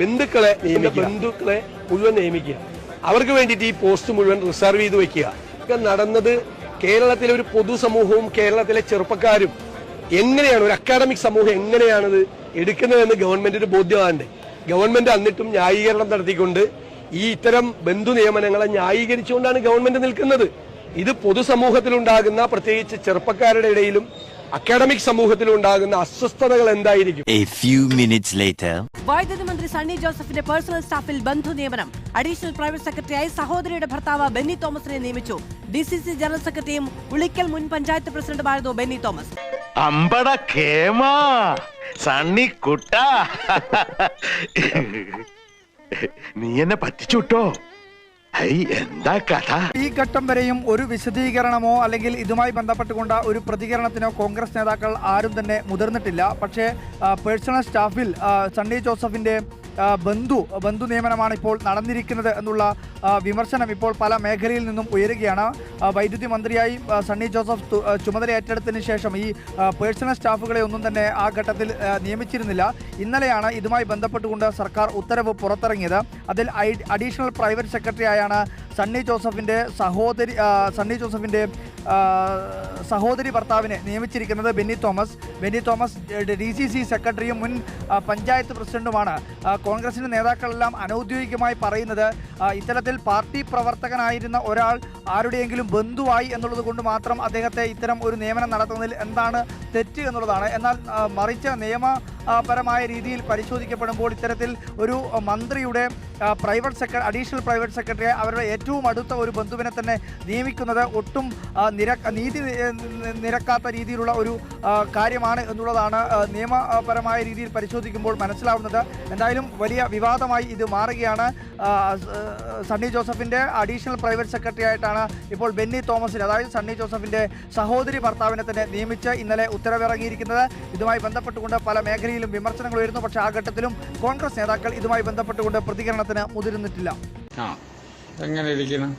ബന്ധുക്കളെ മുഴുവൻ നിയമിക്കുക. അവർക്ക് വേണ്ടിയിട്ട് ഈ പോസ്റ്റ് മുഴുവൻ റിസർവ് ചെയ്ത് വെക്കുക. നടന്നത് കേരളത്തിലെ ഒരു പൊതുസമൂഹവും കേരളത്തിലെ ചെറുപ്പക്കാരും എങ്ങനെയാണ്, ഒരു അക്കാഡമിക് സമൂഹം എങ്ങനെയാണിത് എടുക്കുന്നതെന്ന് ഗവൺമെന്റിന് ബോധ്യമാകണ്ടേ? ഗവൺമെന്റ് എന്നിട്ടും ന്യായീകരണം നടത്തിക്കൊണ്ട് ഈ ഇത്തരം ബന്ധു നിയമനങ്ങളെ ന്യായീകരിച്ചുകൊണ്ടാണ് ഗവൺമെന്റ് നിൽക്കുന്നത്. ഇത് പൊതുസമൂഹത്തിലുണ്ടാകുന്ന, പ്രത്യേകിച്ച് ചെറുപ്പക്കാരുടെ ഇടയിലും അക്കാഡമിക് സമൂഹത്തിലുണ്ടാകുന്ന അസ്വസ്ഥതകൾ എന്തായിരിക്കും? വൈദ്യുതി മന്ത്രി സണ്ണി ജോസഫിന്റെ പേഴ്സണൽ സ്റ്റാഫിൽ ബന്ധു നിയമനം. അഡീഷണൽ പ്രൈവറ്റ് സെക്രട്ടറിയായി സഹോദരിയുടെ ഭർത്താവ് ബെന്നി തോമസിനെ നിയമിച്ചു. DCC ജനറൽ സെക്രട്ടറിയും ഉളിക്കൽ മുൻ പഞ്ചായത്ത് പ്രസിഡന്റുമായിരുന്നു ബെന്നി തോമസ്. അമ്പട കേമാ സണ്ണി കുട്ട, നീ എന്നെ പറ്റിച്ചുട്ടോ. എന്താ കഥ? ഈ ഘട്ടം വരെയും ഒരു വിശദീകരണമോ അല്ലെങ്കിൽ ഇതുമായി ബന്ധപ്പെട്ടുകൊണ്ട് ഒരു പ്രതികരണത്തിനോ കോൺഗ്രസ് നേതാക്കൾ ആരും തന്നെ മുതിർന്നിട്ടില്ല. പക്ഷേ പേഴ്സണൽ സ്റ്റാഫിൽ സണ്ണി ജോസഫിന്റെ ബന്ധു നിയമനമാണ് ഇപ്പോൾ നടന്നിരിക്കുന്നത് എന്നുള്ള വിമർശനം ഇപ്പോൾ പല മേഖലയിൽ നിന്നും ഉയരുകയാണ്. വൈദ്യുതി മന്ത്രിയായി സണ്ണി ജോസഫ് ചുമതല ഏറ്റെടുത്തതിന് ശേഷം ഈ പേഴ്സണൽ സ്റ്റാഫുകളെ ഒന്നും തന്നെ ആ ഘട്ടത്തിൽ നിയമിച്ചിരുന്നില്ല. ഇന്നലെയാണ് ഇതുമായി ബന്ധപ്പെട്ടുകൊണ്ട് സർക്കാർ ഉത്തരവ് പുറത്തിറങ്ങിയത്. അതിൽ അഡീഷണൽ പ്രൈവറ്റ് സെക്രട്ടറി ആയാണ് സണ്ണി ജോസഫിൻ്റെ സഹോദരി ഭർത്താവിനെ നിയമിച്ചിരിക്കുന്നത് ബെന്നി തോമസ്. DCC സെക്രട്ടറിയും മുൻ പഞ്ചായത്ത് പ്രസിഡന്റുമാണ്. കോൺഗ്രസിൻ്റെ നേതാക്കളെല്ലാം അനൗദ്യോഗികമായി പറയുന്നത് ഇത്തരത്തിൽ പാർട്ടി പ്രവർത്തകനായിരുന്ന ഒരാൾ ആരുടെയെങ്കിലും ബന്ധുവായി എന്നുള്ളത് കൊണ്ട് മാത്രം അദ്ദേഹത്തെ ഇത്തരം ഒരു നിയമനം നടത്തുന്നതിൽ എന്താണ് തെറ്റ് എന്നുള്ളതാണ്. എന്നാൽ മറിച്ച് നിയമപരമായ രീതിയിൽ പരിശോധിക്കപ്പെടുമ്പോൾ ഇത്തരത്തിൽ ഒരു മന്ത്രിയുടെ അഡീഷണൽ പ്രൈവറ്റ് സെക്രട്ടറിയെ അവരുടെ ഏറ്റവും അടുത്ത ഒരു ബന്ധുവിനെ തന്നെ നിയമിക്കുന്നത് ഒട്ടും നീതി നിരക്കാത്ത രീതിയിലുള്ള ഒരു കാര്യമാണ് എന്നുള്ളതാണ് നിയമപരമായ രീതിയിൽ പരിശോധിക്കുമ്പോൾ മനസ്സിലാവുന്നത്. എന്തായാലും വലിയ വിവാദമായി ഇത് മാറുകയാണ്. സണ്ണി ജോസഫിൻ്റെ അഡീഷണൽ പ്രൈവറ്റ് സെക്രട്ടറി ആയിട്ടാണ് ഇപ്പോൾ ബെന്നി തോമസിനെ, അതായത് സണ്ണി ജോസഫിൻ്റെ സഹോദരി ഭർത്താവിനെ തന്നെ നിയമിച്ച് ഇന്നലെ ഉത്തരവിറങ്ങിയിരിക്കുന്നത്. ഇതുമായി ബന്ധപ്പെട്ടുകൊണ്ട് പല മേഖലയിലും വിമർശനങ്ങൾ ഉയരുന്നു. പക്ഷേ ആ ഘട്ടത്തിലും കോൺഗ്രസ് നേതാക്കൾ ഇതുമായി ബന്ധപ്പെട്ടുകൊണ്ട് പ്രതികരണത്തിന് മുതിർന്നിട്ടില്ല. എങ്ങനെ ഇരിക്കണം?